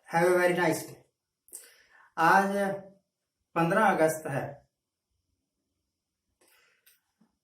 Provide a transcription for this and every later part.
Have a very nice day. आज 15 अगस्त है।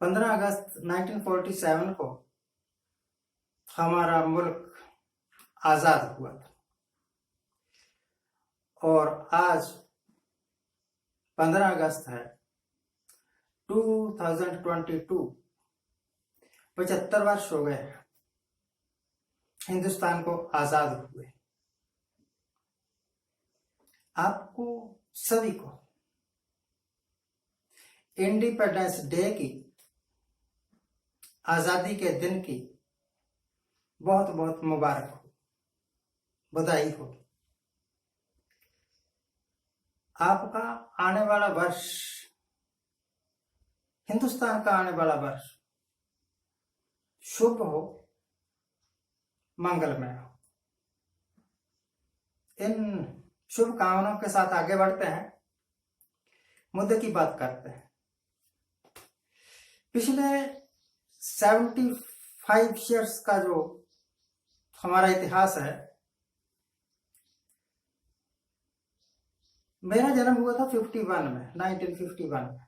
15 अगस्त 1947 को हमारा मुल्क आजाद हुआ था और आज 15 अगस्त है 2022। 75 वर्ष हो गए हिंदुस्तान को आजाद हुए। आपको सभी को इंडिपेंडेंस डे की, आजादी के दिन की बहुत बहुत मुबारक हो, बधाई हो। आपका आने वाला वर्ष, हिंदुस्तान का आने वाला वर्ष शुभ हो, मंगलमय हो। इन शुभकामनाओं के साथ आगे बढ़ते हैं, मुद्दे की बात करते हैं। पिछले 75 ईयर्स का जो हमारा इतिहास है, मेरा जन्म हुआ था 1951 में,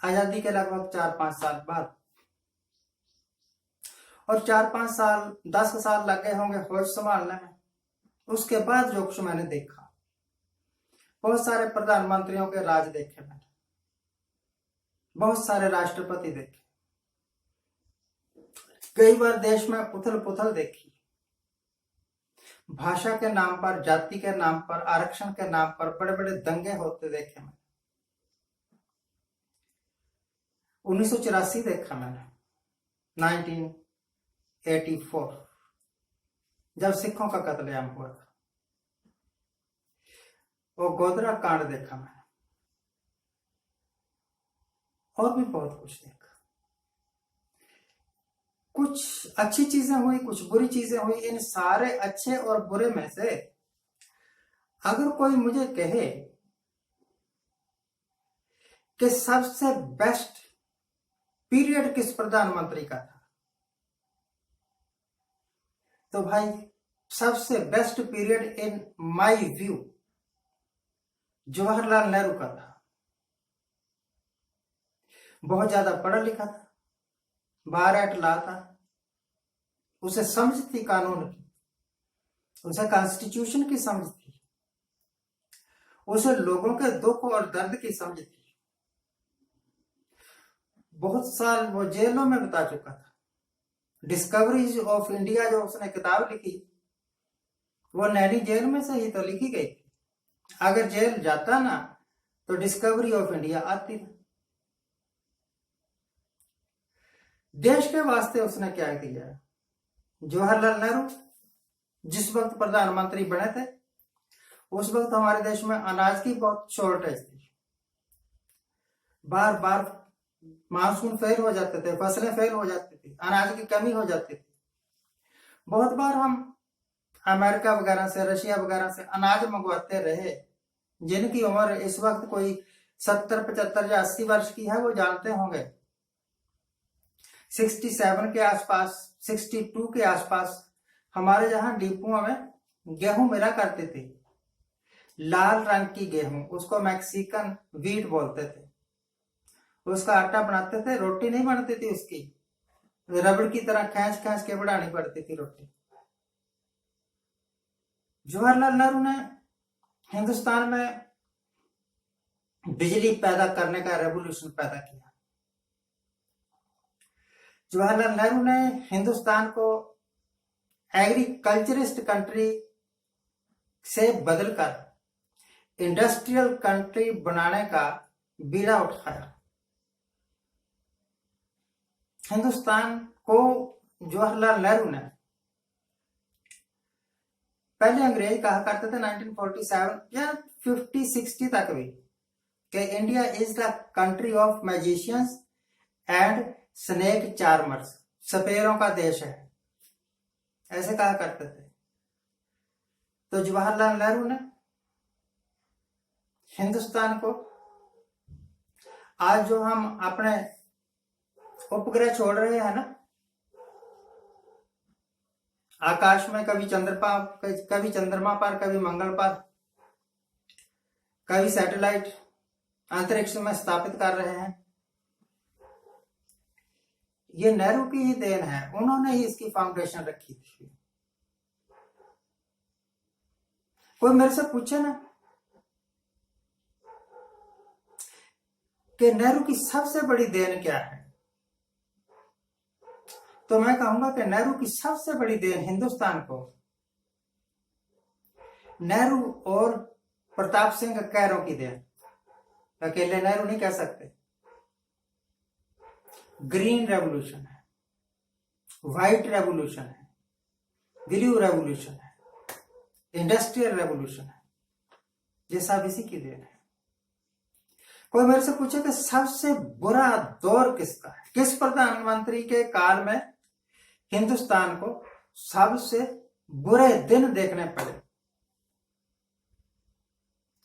आजादी के लगभग 4-5 साल बाद। और 4-5 साल 10 साल लग गए होंगे होश संभालने में। उसके बाद जो कुछ मैंने देखा, बहुत सारे प्रधानमंत्रियों के राज देखे मैंने, बहुत सारे राष्ट्रपति देखे, कई बार देश में उथल पुथल देखी। भाषा के नाम पर, जाति के नाम पर, आरक्षण के नाम पर बड़े बड़े दंगे होते देखे मैंने। 1984 देखा मैंने, 1984 जब सिखों का कत्लेआम हुआ था। वो गोधरा कांड देखा मैंने, और भी बहुत कुछ देखा। कुछ अच्छी चीजें हुई, कुछ बुरी चीजें हुई। इन सारे अच्छे और बुरे में से अगर कोई मुझे कहे कि सबसे बेस्ट पीरियड किस प्रधानमंत्री का था, तो भाई सबसे best period in my view Jawaharlal Nehru का था। बहुत ज्यादा पढ़ा लिखा था, 12 ला था, उसे समझ थी कानून की, उसे कॉन्स्टिट्यूशन की समझ थी, उसे लोगों के दुख और दर्द की समझ थी। बहुत साल वो जेलों में बिता चुका था। डिस्कवरीज ऑफ इंडिया जो उसने किताब लिखी, वो नैनी जेल में से ही तो लिखी गई थी। अगर जेल जाता ना तो डिस्कवरी ऑफ इंडिया आती थी। देश के वास्ते उसने क्या किया? जवाहरलाल नेहरू जिस वक्त प्रधानमंत्री बने थे, उस वक्त हमारे देश में अनाज की बहुत शॉर्टेज थी। बार बार मानसून फेल हो जाते थे, फसलें फेल हो जाती थी, अनाज की कमी हो जाती थी। बहुत बार हम अमेरिका वगैरह से, रशिया वगैरह से अनाज मंगवाते रहे। जिनकी उम्र इस वक्त कोई 70, 75 या 80 वर्ष की है, वो जानते होंगे। 67 के आसपास, 62 के आसपास हमारे यहाँ डिपुओं में गेहूं मिला करती थी। लाल रंग की गेहूं, उसको मैक्सिकन व्हीट बोलते थे। उसका आटा बनाते थे, रोटी नहीं बनती थी उसकी, रबड़ की तरह खींच खींच के बनानी पड़ती थी रोटी। जवाहरलाल नेहरू ने हिंदुस्तान में बिजली पैदा करने का रेवोल्यूशन पैदा किया। जवाहरलाल नेहरू ने हिंदुस्तान को एग्रीकल्चरिस्ट कंट्री से बदलकर इंडस्ट्रियल कंट्री बनाने का बीड़ा उठाया। हिंदुस्तान को जवाहरलाल नेहरू ने, पहले अंग्रेज कहा करते थे 1947 या 50-60 तक भी, कि India is the country of magicians and snake charmers, सपेरों का देश है, ऐसे कहा करते थे। तो जवाहरलाल नेहरू ने हिंदुस्तान को, आज जो हम अपने उपग्रह छोड़ रहे हैं ना, आकाश में कभी चंद्रमा पर, कभी मंगल पर, कभी सैटेलाइट अंतरिक्ष में स्थापित कर रहे हैं। ये नेहरू की ही देन है, उन्होंने ही इसकी फाउंडेशन रखी थी। कोई मेरे से पूछे ना कि नेहरू की सबसे बड़ी देन क्या है, तो मैं कहूंगा कि नेहरू की सबसे बड़ी देन हिंदुस्तान को नेहरू और प्रताप सिंह कैरों की देन, अकेले नेहरू नहीं कह सकते। ग्रीन रेवोल्यूशन है, व्हाइट रेवोल्यूशन है, ब्लू रेवोल्यूशन है, इंडस्ट्रियल रेवोल्यूशन है, ये सब इसी की देन है। कोई मेरे से पूछे कि सबसे बुरा दौर किसका है, किस प्रधानमंत्री के काल में हिंदुस्तान को सबसे बुरे दिन देखने पड़े,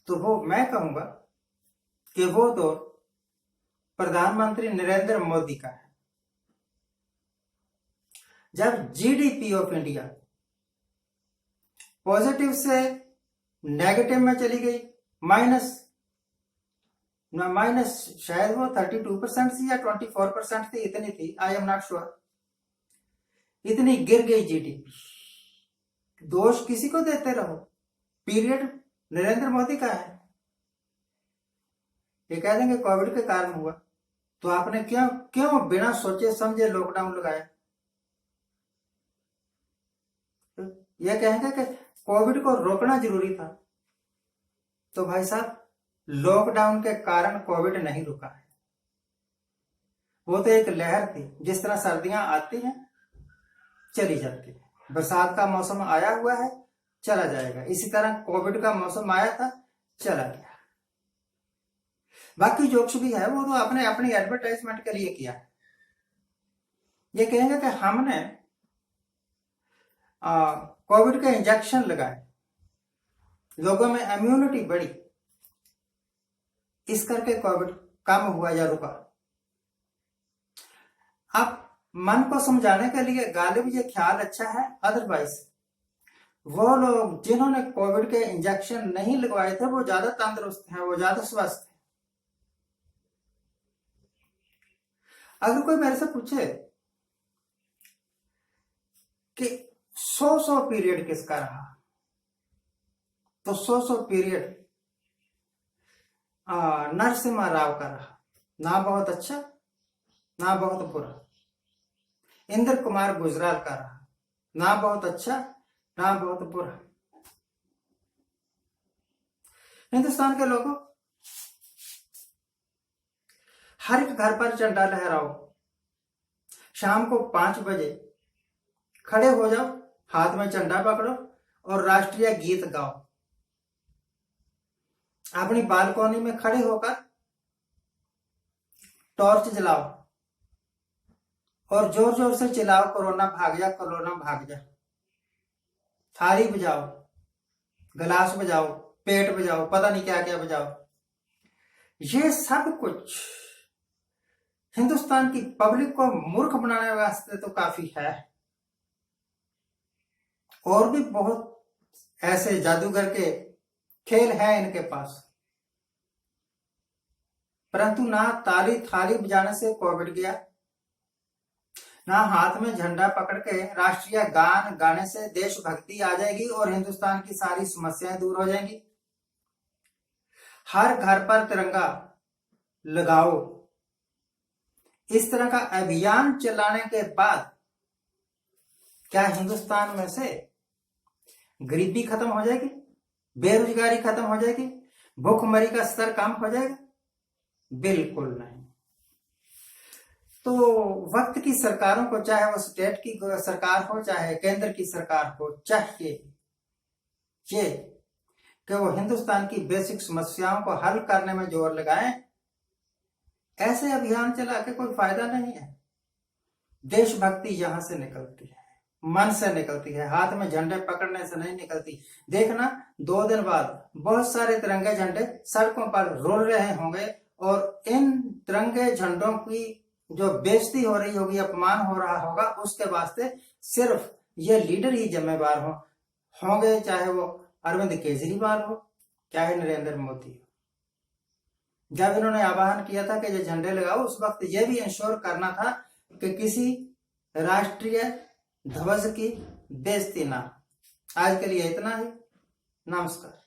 तो वो मैं कहूंगा कि वो दौर प्रधानमंत्री नरेंद्र मोदी का है, जब जीडीपी ऑफ इंडिया पॉजिटिव से नेगेटिव में चली गई, माइनस शायद वो 32% थी या 24% थी, इतनी थी, आई एम नॉट श्योर, इतनी गिर गई जीडीपी। दोष किसी को देते रहो, पीरियड नरेंद्र मोदी का है। ये कह देंगे कोविड के कारण हुआ, तो आपने क्यों बिना सोचे समझे लॉकडाउन लगाया। ये कहेंगे कि कोविड को रोकना जरूरी था, तो भाई साहब लॉकडाउन के कारण कोविड नहीं रुका है। वो तो एक लहर थी, जिस तरह सर्दियां आती हैं चली जाती है, बरसात का मौसम आया हुआ है चला जाएगा, इसी तरह कोविड का मौसम आया था चला गया। बाकी जो कुछ भी है वो तो आपने अपनी एडवर्टाइजमेंट के लिए किया। ये कहेंगे कि हमने कोविड के इंजेक्शन लगाए, लोगों में इम्यूनिटी बढ़ी, इस करके कोविड कम हुआ या रुका। अब मन को समझाने के लिए गालिब ये ख्याल अच्छा है, अदरवाइज वो लोग जिन्होंने कोविड के इंजेक्शन नहीं लगवाए थे वो ज्यादा तंदुरुस्त हैं, वो ज्यादा स्वस्थ हैं। अगर कोई मेरे से पूछे कि 100 पीरियड किसका रहा, तो 100 पीरियड नरसिम्हा राव का रहा, ना बहुत अच्छा ना बहुत बुरा। इंद्र कुमार गुजराल का रहा, ना बहुत अच्छा ना बहुत बुरा। हिंदुस्तान के लोगों, हर एक घर पर झंडा लहराओ, शाम को 5 बजे खड़े हो जाओ, हाथ में झंडा पकड़ो और राष्ट्रीय गीत गाओ। अपनी बालकोनी में खड़े होकर टॉर्च जलाओ और जोर जोर से चिल्लाओ, कोरोना भाग जा, कोरोना भाग जा। थाली बजाओ, गिलास बजाओ, पेट बजाओ, पता नहीं क्या क्या बजाओ। ये सब कुछ हिंदुस्तान की पब्लिक को मूर्ख बनाने वास्ते तो काफी है। और भी बहुत ऐसे जादूगर के खेल है इनके पास, परंतु ना ताली थाली बजाने से कोविड गया, ना हाथ में झंडा पकड़ के राष्ट्रीय गान गाने से देशभक्ति आ जाएगी और हिंदुस्तान की सारी समस्याएं दूर हो जाएंगी। हर घर पर तिरंगा लगाओ, इस तरह का अभियान चलाने के बाद क्या हिंदुस्तान में से गरीबी खत्म हो जाएगी, बेरोजगारी खत्म हो जाएगी, भूखमरी का स्तर कम हो जाएगा? बिल्कुल नहीं। तो वक्त की सरकारों को, चाहे वो स्टेट की सरकार हो चाहे केंद्र की सरकार हो, चाहिए ये कि वो हिंदुस्तान की बेसिक समस्याओं को हल करने में जोर लगाएं। ऐसे अभियान चला के कोई फायदा नहीं है। देशभक्ति यहां से निकलती है, मन से निकलती है, हाथ में झंडे पकड़ने से नहीं निकलती। देखना 2 दिन बाद बहुत सारे तिरंगे झंडे सड़कों पर रुल रहे होंगे और इन तिरंगे झंडों की जो बेइज्जती हो रही होगी, अपमान हो रहा होगा, उसके वास्ते सिर्फ ये लीडर ही जिम्मेवार होंगे, चाहे वो अरविंद केजरीवाल हो, चाहे नरेंद्र मोदी हो। जब इन्होंने आह्वान किया था कि जो झंडे लगाओ, उस वक्त यह भी इंश्योर करना था कि किसी राष्ट्रीय ध्वज की बेइज्जती ना। आज के लिए इतना ही। नमस्कार।